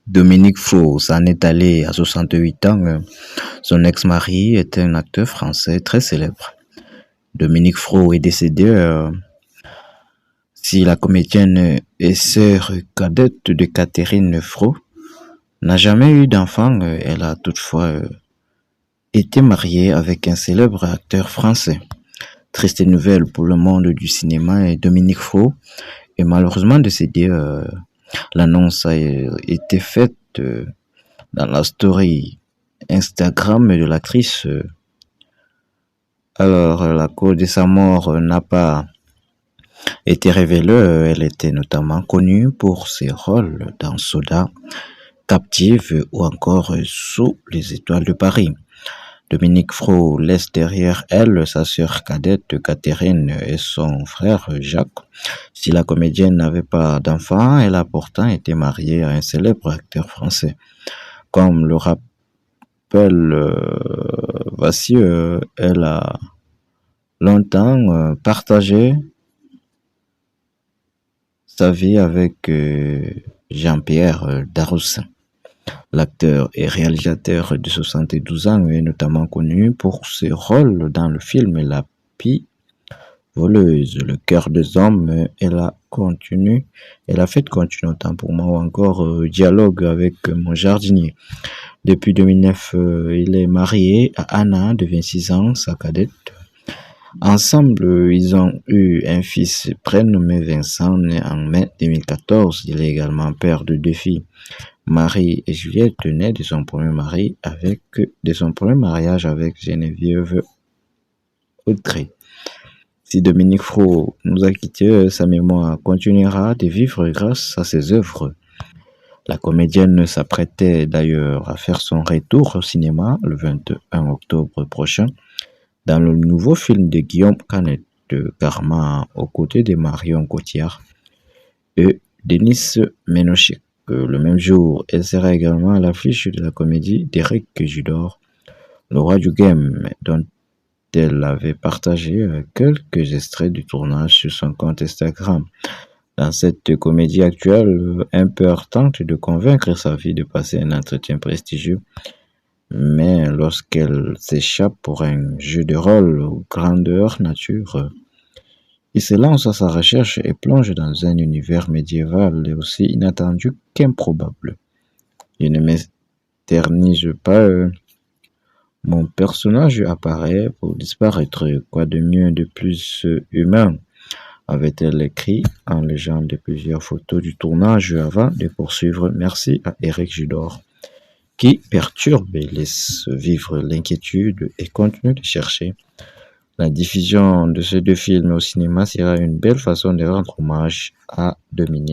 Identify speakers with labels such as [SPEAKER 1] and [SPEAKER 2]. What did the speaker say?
[SPEAKER 1] Dominique Faux s'en est allé à 68 ans. Son ex-mari est un acteur français très célèbre. Dominique Faux est décédé. Si la comédienne est sœur cadette de Catherine Faux, n'a jamais eu d'enfant, elle a toutefois été mariée avec un célèbre acteur français. Triste nouvelle pour le monde du cinéma, et Dominique Faux est malheureusement décédé. L'annonce a été faite dans la story Instagram de l'actrice. Alors, la cause de sa mort n'a pas été révélée. Elle était notamment connue pour ses rôles dans Soda, Captive ou encore Sous les étoiles de Paris. Dominique Faux laisse derrière elle sa sœur cadette Catherine et son frère Jacques. Si la comédienne n'avait pas d'enfant, elle a pourtant été mariée à un célèbre acteur français. Comme le rappelle Vassieux, elle a longtemps partagé sa vie avec Jean-Pierre Daroussin. L'acteur et réalisateur de 72 ans est notamment connu pour ses rôles dans le film La Pie voleuse, Le cœur des hommes et la fête continue autant pour moi, ou encore Dialogue avec mon jardinier. Depuis 2009, il est marié à Anna de 26 ans, sa cadette. Ensemble, ils ont eu un fils prénommé Vincent, né en mai 2014. Il est également père de 2 filles, Marie et Juliette, nées de son premier mariage avec Geneviève Audrey. Si Dominique Faux nous a quittés, sa mémoire continuera de vivre grâce à ses œuvres. La comédienne s'apprêtait d'ailleurs à faire son retour au cinéma le 21 octobre prochain dans le nouveau film de Guillaume Canet de Karma, aux côtés de Marion Cotillard et Denis Ménochet. Le même jour, elle sera également à l'affiche de la comédie d'Éric Judor, Le roi du game, dont elle avait partagé quelques extraits du tournage sur son compte Instagram. Dans cette comédie actuelle, un peu tente de convaincre sa fille de passer un entretien prestigieux, mais lorsqu'elle s'échappe pour un jeu de rôle grandeur nature, il se lance à sa recherche et plonge dans un univers médiéval et aussi inattendu qu'improbable. Je ne m'éternise pas, mon personnage apparaît pour disparaître. Quoi de mieux, de plus humain, avait-elle écrit en légende de plusieurs photos du tournage avant de poursuivre. Merci à Éric Judor, qui perturbe et laisse vivre l'inquiétude et continue de chercher. La diffusion de ces 2 films au cinéma sera une belle façon de rendre hommage à Dominique.